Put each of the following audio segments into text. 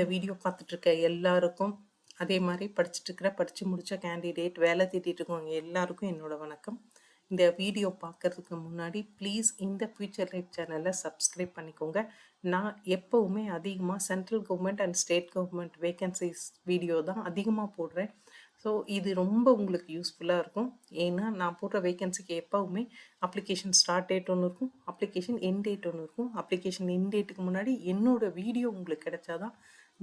இந்த வீடியோ பார்த்துட்ருக்க எல்லாருக்கும், அதே மாதிரி படித்து முடித்த கேண்டிடேட், வேலை தேடிட்டு இருக்கவங்க எல்லாருக்கும் என்னோட வணக்கம். இந்த வீடியோ பார்க்கறதுக்கு முன்னாடி ப்ளீஸ் இந்த ஃபியூச்சர் லைஃப் சேனலை சப்ஸ்கிரைப் பண்ணிக்கோங்க. நான் எப்போவுமே அதிகமாக central government and state government vacancies video தான் அதிகமாக போடுறேன். ஸோ இது ரொம்ப உங்களுக்கு யூஸ்ஃபுல்லாக இருக்கும். ஏன்னா நான் போடுற வேகன்சிக்கு எப்போவுமே அப்ளிகேஷன் ஸ்டார்ட் டேட் ஒன்று இருக்கும், அப்ளிகேஷன் எண்ட் டேட் ஒன்று இருக்கும். அப்ளிகேஷன் எண்ட் டேட்டுக்கு முன்னாடி என்னோடய வீடியோ உங்களுக்கு கிடைச்சாதான்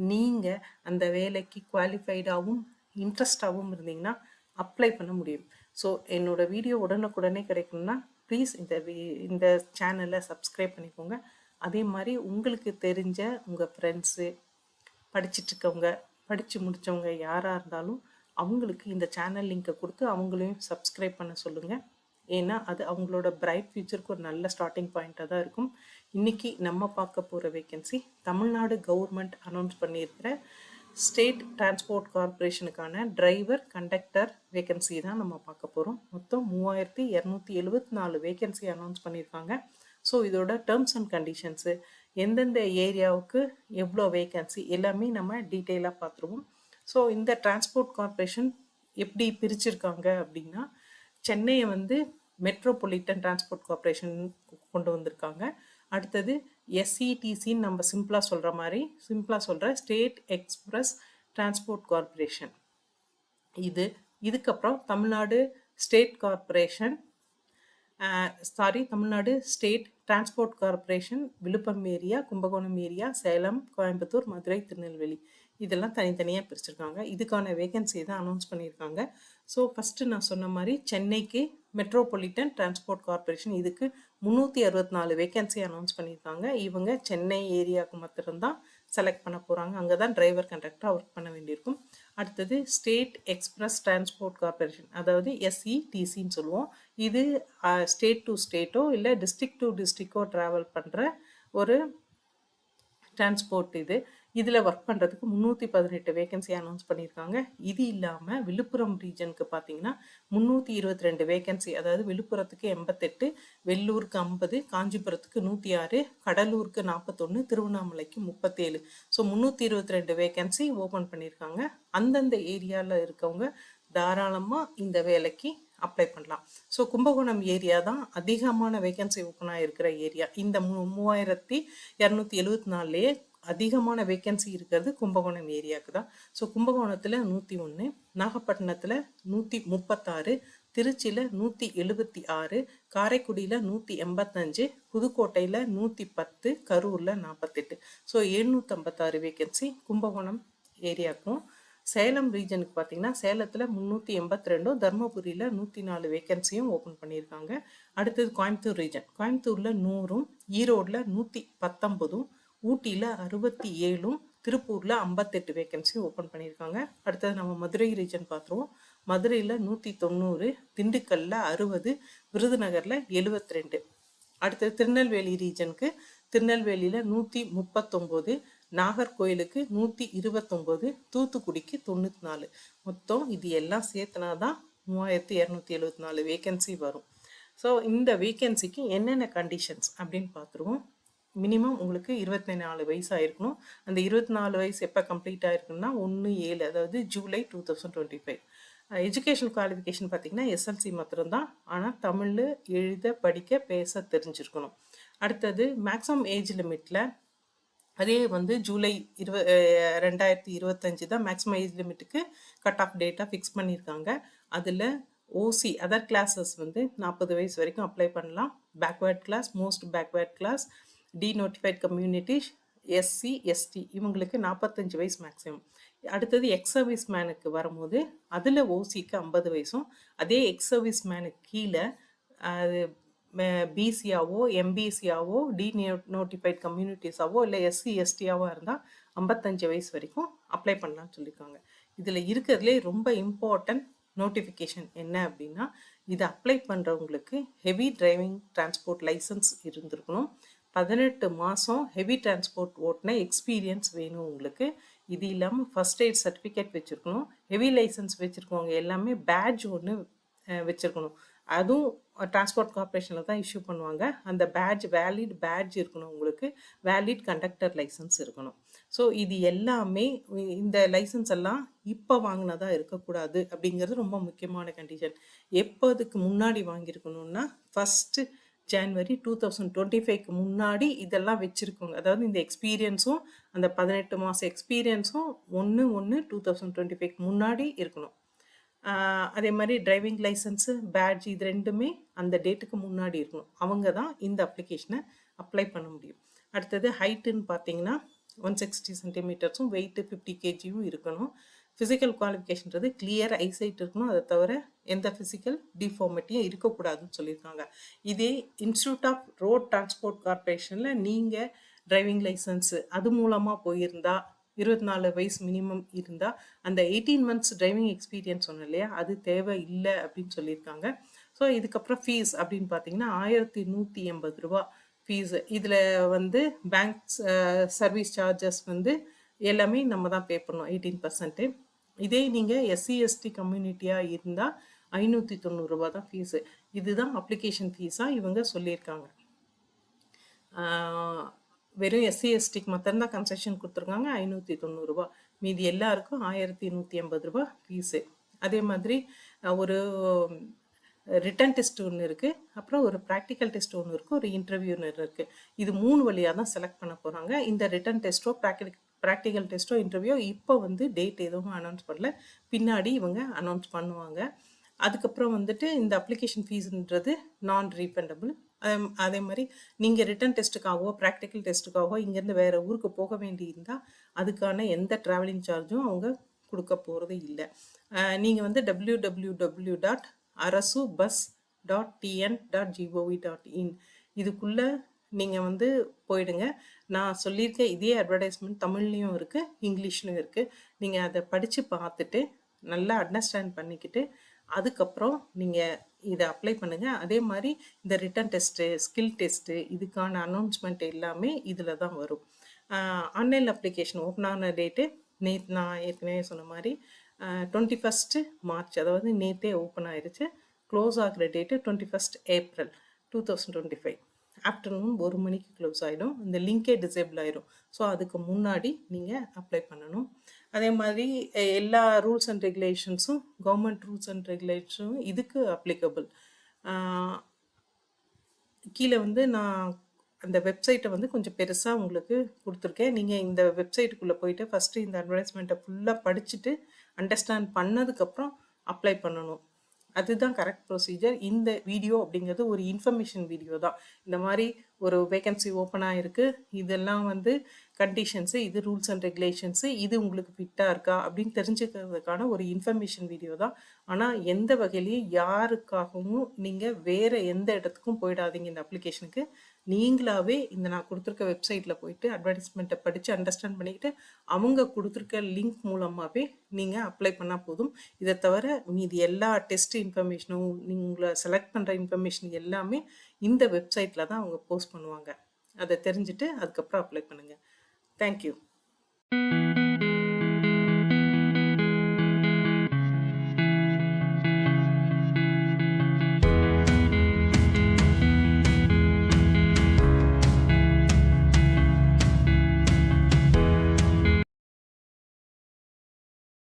நீங்கள் அந்த வேலைக்கு குவாலிஃபைடாகவும் இன்ட்ரெஸ்டாகவும் இருந்தீங்கன்னா அப்ளை பண்ண முடியும். ஸோ என்னோடய வீடியோ உடனுக்குடனே கிடைக்கணும்னா ப்ளீஸ் இந்த சேனலை சப்ஸ்கிரைப் பண்ணிக்கோங்க. அதே மாதிரி உங்களுக்கு தெரிஞ்ச உங்கள் ஃப்ரெண்ட்ஸு, படிச்சுட்ருக்கவங்க, படித்து முடித்தவங்க யாராக இருந்தாலும் அவங்களுக்கு இந்த சேனல் லிங்க்கை கொடுத்து அவங்களையும் சப்ஸ்கிரைப் பண்ண சொல்லுங்கள். ஏன்னா அது அவங்களோட பிரைட் ஃபியூச்சருக்கு ஒரு நல்ல ஸ்டார்டிங் பாயிண்ட்டாக தான் இருக்கும். இன்றைக்கி நம்ம பார்க்க போகிற வேகன்சி தமிழ்நாடு கவர்மெண்ட் அனௌன்ஸ் பண்ணியிருக்கிற ஸ்டேட் டிரான்ஸ்போர்ட் கார்பரேஷனுக்கான டிரைவர் கண்டக்டர் வேகன்சி தான் நம்ம பார்க்க போகிறோம். மொத்தம் 3274 வேகன்சி அனௌன்ஸ் பண்ணியிருக்காங்க. ஸோ இதோட டேர்ம்ஸ் அண்ட் கண்டிஷன்ஸு, எந்தெந்த ஏரியாவுக்கு எவ்வளோ வேகன்சி எல்லாமே நம்ம டீட்டெயிலாக பார்த்துருவோம். ஸோ இந்த டிரான்ஸ்போர்ட் கார்பரேஷன் எப்படி பிரிச்சிருக்காங்க அப்படின்னா, சென்னையை மெட்ரோபாலிட்டன் டிரான்ஸ்போர்ட் கார்பரேஷன் கொண்டு வந்திருக்காங்க. அடுத்தது எஸ்இடிசின்னு நம்ம சிம்பிளாக சொல்கிற ஸ்டேட் எக்ஸ்பிரஸ் டிரான்ஸ்போர்ட் கார்பரேஷன். இதுக்கப்புறம் Tamil Nadu state corporation Tamil Nadu state transport corporation Villupuram area, Kumbakonam area, Salem, Coimbatore, Madurai, Tirunelveli இதெல்லாம் தனித்தனியாக பிரிச்சிருக்காங்க. இதுக்கான வேகன்சி தான் அனௌன்ஸ் பண்ணியிருக்காங்க. ஸோ ஃபஸ்ட்டு நான் சொன்ன மாதிரி சென்னைக்கு மெட்ரோபாலிட்டன் டிரான்ஸ்போர்ட் கார்பரேஷன் இதுக்கு 364 வேகன்சி அனௌன்ஸ் பண்ணியிருக்காங்க. இவங்க சென்னை ஏரியாவுக்கு மாத்திரம்தான் செலக்ட் பண்ண போகிறாங்க. அங்கே தான் டிரைவர் கண்டக்டராக ஒர்க் பண்ண வேண்டியிருக்கும். அடுத்தது ஸ்டேட் எக்ஸ்பிரஸ் டிரான்ஸ்போர்ட் கார்பரேஷன், அதாவது எஸ்இடிசின்னு சொல்லுவோம். இது ஸ்டேட் டு ஸ்டேட்டோ இல்லை டிஸ்ட்ரிக்ட் டு டிஸ்ட்ரிக்டோ ட்ராவல் பண்ணுற ஒரு டிரான்ஸ்போர்ட். இதில் ஒர்க் பண்ணுறதுக்கு 318 வேகன்சி அனௌன்ஸ் பண்ணியிருக்காங்க. இது இல்லாமல் விழுப்புரம் ரீஜனுக்கு பார்த்தீங்கன்னா 322 வேகன்சி, அதாவது விழுப்புரத்துக்கு 88, வெள்ளூருக்கு 50, காஞ்சிபுரத்துக்கு 106, கடலூருக்கு 41, திருவண்ணாமலைக்கு 37. ஸோ 322 வேகன்சி ஓப்பன் பண்ணியிருக்காங்க. அந்தந்த ஏரியாவில் இருக்கவங்க தாராளமாக இந்த வேலைக்கு அப்ளை பண்ணலாம். ஸோ கும்பகோணம் ஏரியா தான் அதிகமான வேகன்சி ஓப்பனாக இருக்கிற ஏரியா. இந்த 3274லேயே அதிகமான வேகன்சி இருக்கிறது கும்பகோணம் ஏரியாவுக்கு தான். ஸோ கும்பகோணத்தில் 101, நாகப்பட்டினத்தில் 136, திருச்சியில் 176, காரைக்குடியில் 185, புதுக்கோட்டையில் 110, கரூரில் 48. ஸோ 756 வேகன்சி கும்பகோணம் ஏரியாவுக்கும். சேலம் ரீஜனுக்கு பார்த்தீங்கன்னா சேலத்தில் 382, தர்மபுரியில் 104 வேகன்சியும் ஓப்பன் பண்ணியிருக்காங்க. அடுத்தது கோயம்புத்தூர் ரீஜன், கோயம்புத்தூரில் 100, ஈரோடில் 119, ஊட்டியில் 67, திருப்பூரில் 58 வேகன்சி ஓப்பன் பண்ணியிருக்காங்க. அடுத்தது நம்ம மதுரை ரீஜன் பார்த்துருவோம். மதுரையில் 190, திண்டுக்கல்லில் 60, விருதுநகரில் 72. அடுத்தது திருநெல்வேலி ரீஜனுக்கு திருநெல்வேலியில் 139, நாகர்கோயிலுக்கு 129, தூத்துக்குடிக்கு 94. மொத்தம் இது எல்லாம் சேர்த்துனா தான் 3274 வேகன்சி வரும். ஸோ இந்த வேகன்சிக்கு என்னென்ன கண்டிஷன்ஸ் அப்படின்னு பார்த்துருவோம். மினிமம் உங்களுக்கு 24 வயசு ஆயிருக்கணும். அந்த 24 வயசு எப்போ கம்ப்ளீட் ஆயிருக்குன்னா 1/7, அதாவது ஜூலை 2025. எஜுகேஷன் குவாலிஃபிகேஷன் பார்த்தீங்கன்னா எஸ்எல்சி மாத்திரம்தான். ஆனால் தமிழ் எழுத, படிக்க, பேச தெரிஞ்சிருக்கணும். அடுத்தது மேக்ஸிமம் ஏஜ் லிமிட்டில் அதே ஜூலை 2025 தான் மேக்ஸிமம் ஏஜ் லிமிட்டுக்கு கட் ஆஃப் டேட்டாக ஃபிக்ஸ் பண்ணியிருக்காங்க. அதில் ஓசி அதர் கிளாஸஸ் 40 வயசு வரைக்கும் அப்ளை பண்ணலாம். Backward class, most backward class, denotified communities, SC, ST இவங்களுக்கு 45 வயசு மேக்ஸிமம். அடுத்தது எக்ஸ் சர்வீஸ் மேனுக்கு வரும்போது அதில் ஓசிக்கு 50 வயசும், அதே எக்ஸ் சர்வீஸ் மேனுக்கு கீழே அது பிசியாவோ, எம்பிசியாவோ, டிநோட்டிஃபைட் கம்யூனிட்டிஸாவோ இல்லை எஸ்சி, எஸ்டியாவோ இருந்தால் 55 வயசு வரைக்கும் அப்ளை பண்ணலான்னு சொல்லியிருக்காங்க. இதில் இருக்கிறதுலே ரொம்ப இம்பார்ட்டன்ட் நோட்டிஃபிகேஷன் என்ன அப்படின்னா, இதை அப்ளை பண்ணுறவங்களுக்கு ஹெவி டிரைவிங் டிரான்ஸ்போர்ட் லைசன்ஸ் இருந்திருக்கணும். 18 மாதம் ஹெவி டிரான்ஸ்போர்ட் ஓட்டின எக்ஸ்பீரியன்ஸ் வேணும் உங்களுக்கு. இது இல்லாமல் ஃபஸ்ட் எய்ட் சர்டிஃபிகேட் வச்சுருக்கணும். ஹெவி லைசன்ஸ் வச்சுருக்கவங்க எல்லாமே பேட்ஜ் ஒன்று வச்சுருக்கணும். அதுவும் டிரான்ஸ்போர்ட் கார்பரேஷனில் தான் இஷ்யூ பண்ணுவாங்க. அந்த பேட்ஜ் வேலிட் பேட்ஜ் இருக்கணும் உங்களுக்கு. வேலிட் கண்டக்டர் லைசன்ஸ் இருக்கணும். ஸோ இது எல்லாமே இந்த லைசன்ஸ் எல்லாம் இப்போ வாங்கினதா இருக்கக்கூடாது அப்படிங்கிறது ரொம்ப முக்கியமான கண்டிஷன். எப்போதுக்கு முன்னாடி வாங்கியிருக்கணும்னா ஃபஸ்ட்டு ஜான்வரி 2025க்கு முன்னாடி இதெல்லாம் வச்சுருக்கோங்க. அதாவது இந்த எக்ஸ்பீரியன்ஸும் அந்த 18 மாதம் எக்ஸ்பீரியன்ஸும் 1/1/2025க்கு முன்னாடி இருக்கணும். அதே மாதிரி டிரைவிங் லைசன்ஸு, பேட்ஜ் இது ரெண்டுமே அந்த டேட்டுக்கு முன்னாடி இருக்கணும். அவங்க தான் இந்த அப்ளிகேஷனை அப்ளை பண்ண முடியும். அடுத்தது ஹைட்டுன்னு பார்த்தீங்கன்னா 160 சென்டிமீட்டர்ஸும் வெயிட்டு 50 கேஜியும் இருக்கணும். ஃபிசிக்கல் குவாலிஃபிகேஷன்றது கிளியர் ஐசைட் இருக்கணும். அதை தவிர எந்த ஃபிசிக்கல் டிஃபார்மிட்டியும் இருக்கக்கூடாதுன்னு சொல்லியிருக்காங்க. இதே இன்ஸ்டியூட் ஆஃப் ரோட் டிரான்ஸ்போர்ட் கார்பரேஷனில் நீங்கள் டிரைவிங் லைசன்ஸு அது மூலமாக போயிருந்தா 24 வயசு மினிமம் இருந்தால் அந்த 18 மந்த்ஸ் டிரைவிங் எக்ஸ்பீரியன்ஸ் சொன்னேன் இல்லையா, அது தேவை இல்லை அப்படின்னு சொல்லியிருக்காங்க. ஸோ இதுக்கப்புறம் ஃபீஸ் அப்படின்னு பார்த்தீங்கன்னா 1180 ரூபா ஃபீஸு. இதில் வந்து பேங்க் சர்வீஸ் சார்ஜஸ் வந்து எல்லாமே நம்ம தான் பே பண்ணோம் 18%. இதே நீங்கள் எஸ்சி எஸ்டி கம்யூனிட்டியாக இருந்தால் 590 ரூபா தான் ஃபீஸு. இதுதான் அப்ளிகேஷன் ஃபீஸாக இவங்க சொல்லியிருக்காங்க. வெறும் எஸ்சி எஸ்டிக்கு மட்டும்தான் கன்செஷன் கொடுத்துருக்காங்க 590 ரூபா. மீதி எல்லாருக்கும் 1180 ரூபா ஃபீஸு. அதே மாதிரி ஒரு ரிட்டன் டெஸ்ட் ஒன்று இருக்குது, அப்புறம் ஒரு ப்ராக்டிக்கல் டெஸ்ட் ஒன்று இருக்குது, ஒரு இன்டர்வியூன்னு இருக்குது. இது 3 வழியாக தான் செலக்ட் பண்ண போகிறாங்க. இந்த ரிட்டன் டெஸ்ட்டோ ப்ராக்டிக்கல் டெஸ்ட்டோ இன்டர்வியூ இப்போ வந்து டேட் எதுவும் அனௌன்ஸ் பண்ணல, பின்னாடி இவங்க அனௌன்ஸ் பண்ணுவாங்க. அதுக்கப்புறம் வந்துட்டு இந்த அப்ளிகேஷன் ஃபீஸுன்றது நான் ரீஃபண்டபிள். அதே மாதிரி நீங்கள் ரிட்டன் டெஸ்ட்டுக்காகவோ ப்ராக்டிக்கல் டெஸ்ட்டுக்காகவோ இங்கேருந்து வேறு ஊருக்கு போக வேண்டி இருந்தால் அதுக்கான எந்த ட்ராவலிங் சார்ஜும் அவங்க கொடுக்க போகிறது இல்லை. நீங்கள் வந்து www.arasubus.tn.gov.in இதுக்குள்ளே நீங்கள் வந்து போயிடுங்க. நான் சொல்லியிருக்க இதே அட்வர்டைஸ்மெண்ட் தமிழ்லேயும் இருக்குது, இங்கிலீஷ்லையும் இருக்குது. நீங்கள் அதை படித்து பார்த்துட்டு நல்லா அண்டர்ஸ்டாண்ட் பண்ணிக்கிட்டு அதுக்கப்புறம் நீங்கள் இதை அப்ளை பண்ணுங்கள். அதே மாதிரி இந்த ரிட்டன் டெஸ்ட்டு, ஸ்கில் டெஸ்ட்டு இதுக்கான அனௌன்ஸ்மெண்ட் எல்லாமே இதில் தான் வரும். ஆன்லைன் அப்ளிகேஷன் ஓப்பன் ஆன டேட்டு நேற்று நான் ஏற்கனவே சொன்ன மாதிரி 21 மார்ச், அதாவது நேற்றே ஓப்பன் ஆயிடுச்சு. க்ளோஸ் ஆகிற டேட்டு 21 ஏப்ரல் 2025 ஆஃப்டர்நூன் 1 மணிக்கு க்ளோஸ் ஆகிடும். இந்த லிங்கே டிசேபிள் ஆகிடும். ஸோ அதுக்கு முன்னாடி நீங்கள் அப்ளை பண்ணணும். அதே மாதிரி எல்லா ரூல்ஸ் அண்ட் ரெகுலேஷன்ஸும் கவர்மெண்ட் ரூல்ஸ் அண்ட் ரெகுலேஷனும் இதுக்கு அப்ளிகபிள். கீழே வந்து நான் அந்த வெப்சைட்டை வந்து கொஞ்சம் பெருசாக உங்களுக்கு கொடுத்துருக்கேன். நீங்கள் இந்த வெப்சைட்டுக்குள்ளே போயிட்டு ஃபஸ்ட்டு இந்த அட்வர்டைஸ்மெண்ட்டை ஃபுல்லாக படிச்சுட்டு அண்டர்ஸ்டாண்ட் பண்ணதுக்கப்புறம் அப்ளை பண்ணணும். அதுதான் கரெக்ட் ப்ரொசீஜர். இந்த வீடியோ அப்படிங்கிறது ஒரு இன்ஃபர்மேஷன் வீடியோ தான். இந்த மாதிரி ஒரு வேகன்சி ஓப்பன் ஆகிருக்கு, இதெல்லாம் வந்து கண்டிஷன்ஸு, இது ரூல்ஸ் அண்ட் ரெகுலேஷன்ஸு, இது உங்களுக்கு ஃபிட்டாக இருக்கா அப்படின்னு தெரிஞ்சுக்கிறதுக்கான ஒரு இன்ஃபர்மேஷன் வீடியோ தான். ஆனால் எந்த வகையிலையும் யாருக்காகவும் நீங்கள் வேறு எந்த இடத்துக்கும் போயிடாதீங்க. இந்த அப்ளிகேஷனுக்கு நீங்களாகவே இந்த நான் கொடுத்துருக்க வெப்சைட்டில் போயிட்டு அட்வர்டைஸ்மெண்ட்டை படித்து அண்டர்ஸ்டாண்ட் பண்ணிக்கிட்டு அவங்க கொடுத்துருக்க லிங்க் மூலமாகவே நீங்கள் அப்ளை பண்ணால் போதும். இதை தவிர மீதி எல்லா டெஸ்ட் இன்ஃபர்மேஷனும் உங்களை செலக்ட் பண்ணுற இன்ஃபர்மேஷன் எல்லாமே இந்த வெப்சைட்டில் தான் அவங்க போஸ்ட் பண்ணுவாங்க. அதை தெரிஞ்சுட்டு அதுக்கப்புறம் அப்ளை பண்ணுங்கள். தேங்க்யூ.